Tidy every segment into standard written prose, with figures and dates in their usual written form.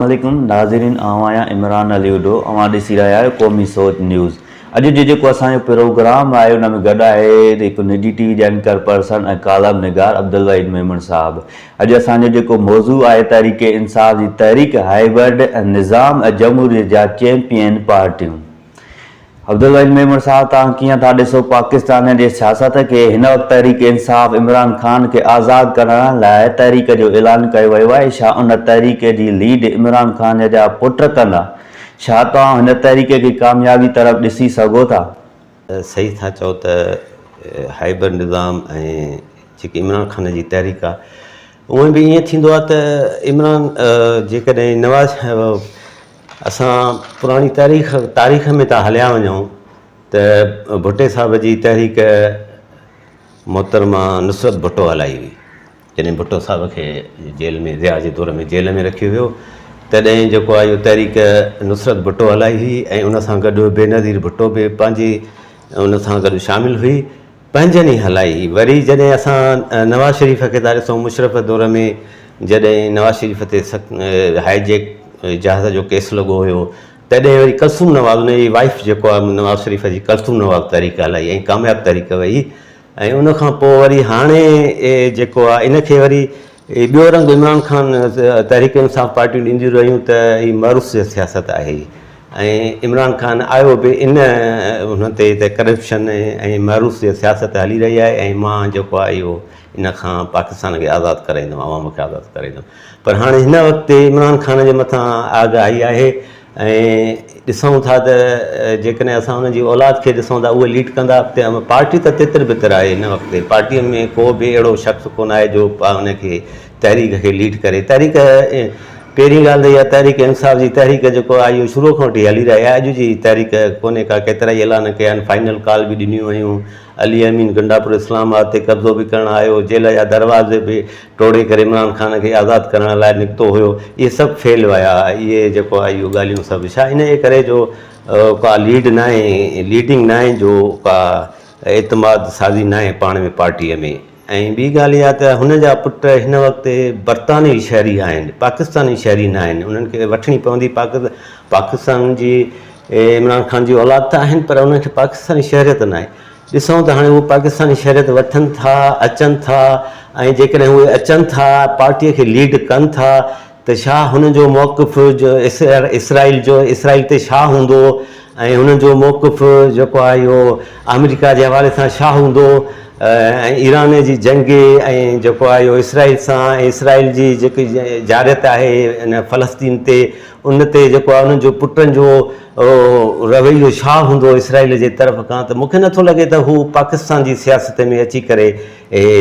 वालेकुम नाज़रीन, आवां इमरान अली उडो अवां ॾिसी रहिया आहियो क़ौमी सोच न्यूज़। अॼु जो जेको असांजो प्रोग्राम आहे उन में गॾु आहे हिकु निजी टीवी जा एंकर पर्सन ऐं कालम निगार अब्दुल वहीद मेमन साहब। अॼु असांजो जेको मौज़ू आहे तहरीक इंसाफ़ जी तहरीक हाइब्रिड ऐं निज़ाम ऐं जमहूरियत जा चैंपियन पार्टियूं। अब्दुल वहीद मेमन साहब, तव्हां कीअं था ॾिसो पाकिस्तान जे सियासत खे? हिन वक़्तु तहरीक इंसाफ़ इमरान ख़ान खे आज़ादु करण लाइ तहरीक जो ऐलान कयो वियो आहे। छा उन तहरीक जी लीड इमरान ख़ान जा पुट कंदा? छा तव्हां हिन तहरीक खे कामयाबी तरफ़ ॾिसी सघो था? सही था चओ त हाइब्रिड निज़ाम ऐं जेकी इमरान ख़ान जी तहरीक आहे उहे बि ईअं थींदो आहे त इमरान जेकॾहिं नवाज़ असां पुराणी तारीख़ में था हलिया वञूं त भुट्टे साहिब जी तहरीक मोहतरमा नुसरत भुट्टो हलाई हुई। जॾहिं भुट्टो साहिब खे जेल में ज़िया जे दौर में जेल में रखियो वियो तॾहिं जेको आहे इहो तहरीक नुसरत भुट्टो हलाई हुई ऐं उन सां गॾु बेनज़ीर भुट्टो बि पंहिंजी उन सां गॾु शामिलु हुई, पंहिंजनि ई हलाई। वरी जॾहिं असां नवाज़ शरीफ़ खे था ॾिसूं, मुशरफ दौर में जॾहिं नवाज़ शरीफ़ ते हाईजेक जहाज़ जो केस लॻो हुयो तॾहिं वरी कलसूम नवाज़ उनजी वाइफ जेको आहे नवाज़ शरीफ़ जी कलसूम नवाज़ तहरीक हलाई ऐं कामयाबु तहरीक वई। ऐं उनखां पोइ वरी हाणे जेको आहे इनखे वरी ॿियो रंग इमरान ख़ान तहरीक इंसाफ़ पार्टियूं ॾींदियूं रहियूं त हीअ मारूफ़ सियासत आहे ऐं इमरान ख़ान आयो बि इन हुन ते त करप्शन ऐं मारूफ़ सियासत हली रही आहे ऐं मां जेको आहे इहो इन खां पाकिस्तान खे आज़ादु कराईंदुमि, आवाम खे आज़ादु कराईंदुमि। पर हाणे हिन वक़्तु इमरान ख़ान जे मथां आग आई आहे ऐं ॾिसूं था त जेकॾहिं असां हुनजी औलाद खे ॾिसूं था उहे लीड कंदा अॻिते। पार्टी त तितर बितर आहे हिन वक़्तु, पार्टीअ में को बि अहिड़ो शख़्स कोन आहे जो हुनखे तहरीक खे लीड करे। तहरीक पहिरीं ॻाल्हि त इहा तहरीक इंसाफ़ जी तहरीक जेको आहे इहो शुरू खां वठी हली रही आहे, अॼु जी तहरीक कोन्हे का। केतिरा ई ऐलान कया आहिनि, फाइनल कॉल बि ॾिनियूं हुयूं। अली अमीन गंडापुर इस्लामाबाद ते कब्ज़ो बि करणु आयो, जेल जा दरवाज़े बि टोड़े करे इमरान ख़ान खे आज़ादु करण लाइ निकितो हुयो। इहे सभु फेल विया। इहे जेको आहे इहो ॻाल्हियूं सभु छा इन जे करे जो का लीड न आहे, लीडिंग न आहे, जो का एतमाद साज़ी न आहे पाण में पार्टीअ में। ऐं ॿी ॻाल्हि इहा त हुन जा पुट हिन वक़्तु बरतानी शहरी आहिनि, पाकिस्तानी शहरी न आहिनि। उन्हनि खे वठणी पवंदी पाकिस्तान जी। इमरान ख़ान जी औलाद त आहिनि पर उन्हनि खे पाकिस्तानी शहरियत न आहे। ॾिसूं त हाणे उहे पाकिस्तानी शहरियत वठनि था, अचनि था ऐं जेकॾहिं उहे अचनि था पार्टीअ खे लीड कनि था त छा हुननि जो मौक़िफ़ जो इसराइल ते छा हूंदो ऐं हुननि जो मौक़िफ़ जेको आहे इहो अमेरिका जे हवाले सां छा हूंदो ऐं ईरान जी जंग ऐं जेको आहे इहो इसराइल सां ऐं इसराइल जी जेकी जारियत आहे इन फ़लस्तीन ते उन ते जेको आहे उन्हनि जो पुटनि जो रवैयो छा हूंदो इसराइल जे तरफ़ खां। त मूंखे नथो लॻे त हू पाकिस्तान जी सियासत में अची करे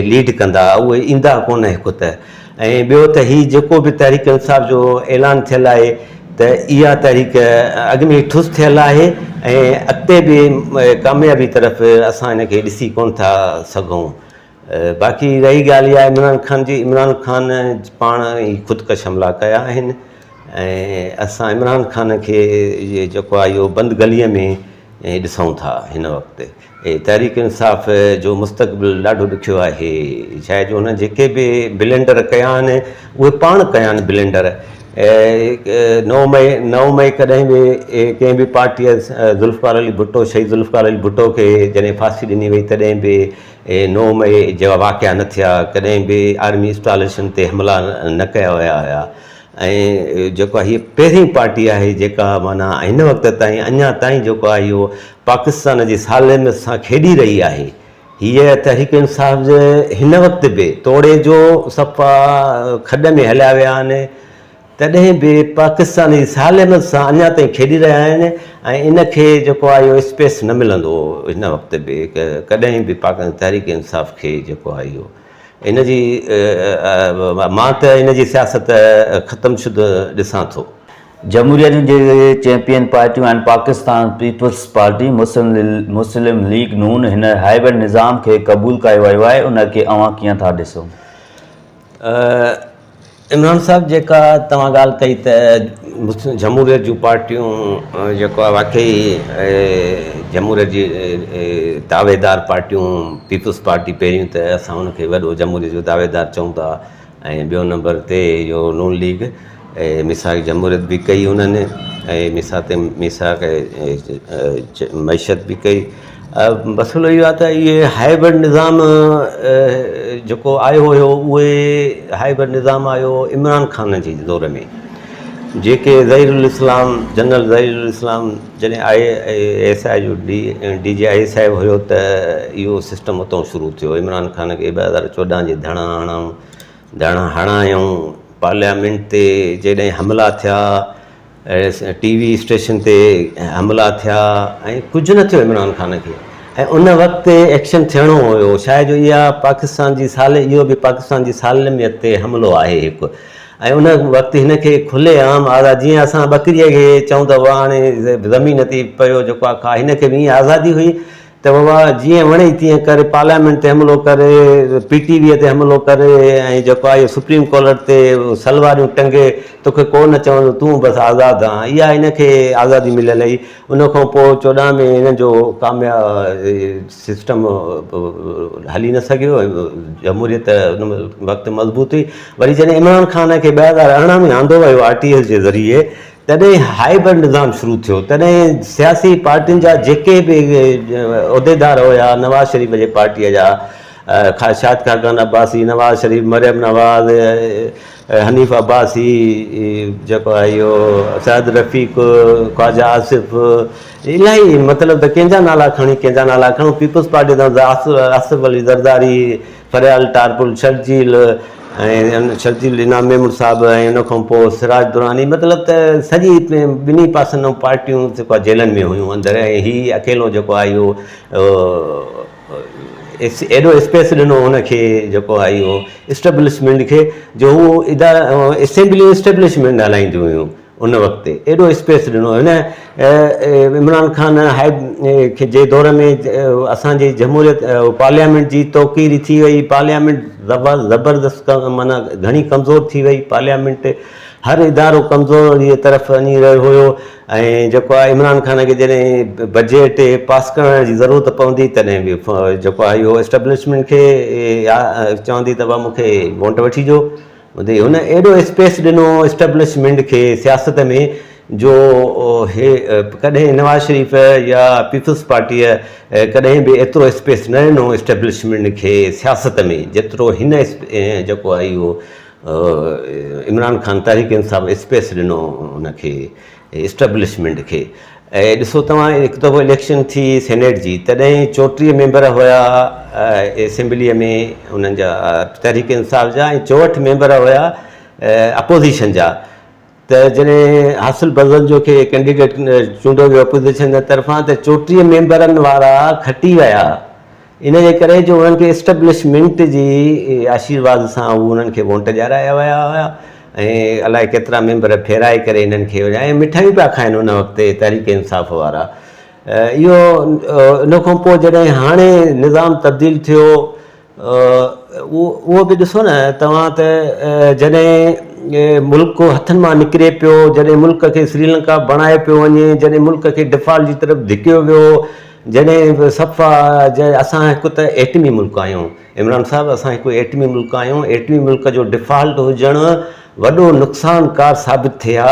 लीड कंदा, उहे ईंदा कोन हिकु त। ऐं ॿियो त हीअ जेको बि तहरीक इंसाफ़ जो ऐलान थियल आहे त इहा तहरीक अॻ में ठुस थियल आहे ऐं अॻिते बि कामयाबी तरफ़ असां हिनखे ॾिसी कोन था सघूं। बाक़ी रही ॻाल्हि इहा इमरान ख़ान पाण ई ख़ुदकश हमला कया आहिनि ऐं असां इमरान ख़ान खे जेको आहे इहो बंदि गलीअ में ॾिसूं था हिन वक़्तु। तहरीक इंसाफ़ जो मुस्तक़बिल ॾाढो ॾुखियो आहे। छाहे जो हुन जेके बि ब्लेंडर कया आहिनि उहे पाण कया आहिनि ब्लेंडर। 9 मई कॾहिं बि कंहिं बि पार्टीअ ज़ुल्फ़िकार अली भुट्टो, शहीद ज़ुल्फ़िकार अली भुट्टो खे जॾहिं फांसी ॾिनी वई तॾहिं बि 9 मई जा वाक़िआ न थिया, कॾहिं बि आर्मी इंस्टॉलेशन ते हमला न कया विया हुआ। ऐं जेको आहे हीअ पहिरीं पार्टी आहे जेका माना हिन वक़्त ताईं अञा ताईं जेको आहे इहो पाकिस्तान जी सालत सां खेॾी रही आहे। हीअ तहरीक इंसाफ़ जे हिन वक़्तु बि तोड़े जो सफ़ा खॾ में हलिया विया आहिनि, तॾहिं बि पाकिस्तान जी सालत सां अञा ताईं खेॾी रहिया आहिनि ऐं इनखे जेको आहे इहो स्पेस न मिलंदो हिन वक़्तु बि कॾहिं बि तहरीक इंसाफ़ खे जेको आहे इहो इन जी मां त इन जी सियासत ख़तमु शुदो ॾिसां थो। जमहूरियत जे चैंपियन पार्टियूं आहिनि पाकिस्तान पीपल्स पार्टी, मुस्लिम लीग नून। हिन हाइब्रिड निज़ाम खे क़बूल कयो वियो आहे, उनखे अवां कीअं था ॾिसो? इमरान साहब जेका तव्हां ॻाल्हि कई त जमहूरियत जूं पार्टियूं जेको आहे वाक़ई जमहूरियत जी दावेदार पार्टियूं, पीपल्स पार्टी पहिरियों त असां हुनखे वॾो जमहूरियत जो दावेदार चऊं था ऐं ॿियो नंबर ते इहो नून लीग। मिसाक जमहूरियत बि कई उन्हनि ऐं मिसाक मैशत बि कई। मसइलो इहो आहे त इहे हाइब्रिड निज़ाम जेको आयो हुयो उहे हाइब्रिड निज़ाम आयो इमरान ख़ान जे दौर में, जेके ज़हीरुल इस्लाम जनरल ज़हीरुल इस्लाम जॾहिं ISI जो DGI साहिबु हुयो त इहो सिस्टम उतां शुरू थियो। इमरान ख़ान खे 2014 जे धणा हणायूं, पार्लियामेंट ते जॾहिं हमला थिया, TV स्टेशन ते हमला थिया ऐं कुझु न थियो इमरान ख़ान खे। ऐं उन वक़्तु एक्शन थियणो हुयो। शायदि इहो बि पाकिस्तान जी सालमियत ते हमिलो आहे हिकु। ऐं उन वक़्तु हिन खे खुले आम आज़ादी, जीअं असां बकरीअ खे चऊं त वाह हाणे ज़मीन ते पियो जेको आहे खा, हिन खे बि ईअं आज़ादी हुई त बाबा जीअं वणे तीअं करे पार्लियामेंट ते हमिलो करे, PTV ते हमिलो करे ऐं जेको आहे सुप्रीम कोर्ट ते सलवारियूं टंगे, तोखे को न चवंदो, तूं बसि आज़ादु आहे। इहा हिन खे आज़ादी मिलियल हुई। उन खां पोइ 14 में हिन जो कामयाबु सिस्टम हली न सघियो, जमहूरियत उन वक़्तु मज़बूत हुई। वरी जॾहिं इमरान ख़ान खे 2018 में आंदो वियो RTS जे ज़रिए, तॾहिं हाइब्रिड निज़ाम शुरू थियो। तॾहिं सियासी पार्टियुनि जा जेके बि उहिदेदार हुया, नवाज़ शरीफ़ जे पार्टीअ जा, शाहिद खाक़ान अब्बासी, नवाज़ शरीफ़, मरियम नवाज़, हनीफ़ अब्बासी, जेको आहे इहो सैद रफ़ीक, ख्वाजा आसिफ़, इलाही मतिलबु त कंहिंजा नाला खणूं। पीपल्स पार्टी आसिफ़ अली ज़रदारी, फरियाल टारपुल, शर्जील इनाम मेमून साहिबु, ऐं उन खां पोइ सिराज दुरानी, मतिलबु त सॼी ॿिन्ही पासनि पार्टियूं जेको आहे जेलनि में हुयूं अंदरि। ऐं हीउ अकेलो जेको आहे इहो एॾो स्पेस ॾिनो हुनखे जेको आहे इहो इस्टेब्लिशमेंट खे, जो हू असेंबली इस्टेब्लिशमेंट हलाईंदियूं हुयूं उन वक़्तु, एॾो स्पेस ॾिनो हिन। इमरान ख़ान खे जे दौर में असांजी जमहूरियत पार्लियामेंट जी तौक़ीर थी वई। पार्लियामेंट ज़बरदस्त माना घणी कमज़ोर थी वई। पार्लियामेंट हर इदारो कमज़ोर जी तरफ़ वञी रहियो हुयो। ऐं जेको आहे इमरान ख़ान खे जॾहिं बजट पास करण जी ज़रूरत पवंदी, तॾहिं बि जेको आहे इहो इस्टेब्लिशमेंट खे चवंदी त भाउ मूंखे वोट वठी ॾियो। हुन एॾो स्पेस ॾिनो इस्टेब्लिशमेंट खे सियासत में, जो कॾहिं नवाज़ शरीफ़ या पीपल्स पार्टीअ कॾहिं बि एतिरो स्पेस न ॾिनो इस्टेब्लिशमेंट खे सियासत में, जेतिरो हिन जेको आहे इहो इमरान ख़ान तहरीक इंसाफ़ स्पेस ॾिनो हुनखे इस्टेब्लिशमेंट खे। ऐं ॾिसो तव्हां, हिकु दफ़ो इलेक्शन थी सेनेट जी, तॾहिं 34 मेंबर हुया असेंबलीअ में हुननि जा तहरीक इंसाफ़ जा, ऐं 64 मेंबर हुया अपोज़िशन जा। त जॾहिं हासिल बज़ल खे कैंडिडेट चूंडियो वियो अपोज़िशन जे तरफ़ां, त 34 मेंबरनि वारा खटी विया। इन जे करे जो उन्हनि खे इस्टेब्लिशमेंट जी आशीर्वाद सां उन्हनि खे वोट ॾियाराया विया हुआ। ऐं अलाए केतिरा मेंबर फेराए करे इन्हनि खे, ऐं मिठाइयूं पिया खाइनि उन वक़्तु तहरीक इंसाफ़ वारा। इहो इन खां पोइ जॾहिं हाणे निज़ाम तब्दील थियो, उहो बि ॾिसो न तव्हां त जॾहिं मुल्क हथनि मां निकिरे पियो, जॾहिं मुल्क खे श्रीलंका बणाए पियो वञे, जॾहिं मुल्क खे डिफॉल्ट जी तरफ़ धिकियो वियो, जॾहिं सफ़ा असां हिकु त एटमी मुल्क आहियूं। इमरान साहिबु, असां हिकु एटमी मुल्क आहियूं। एटमी मुल्क जो डिफॉल्ट हुजणु वॾो नुक़सानकार साबित थिया।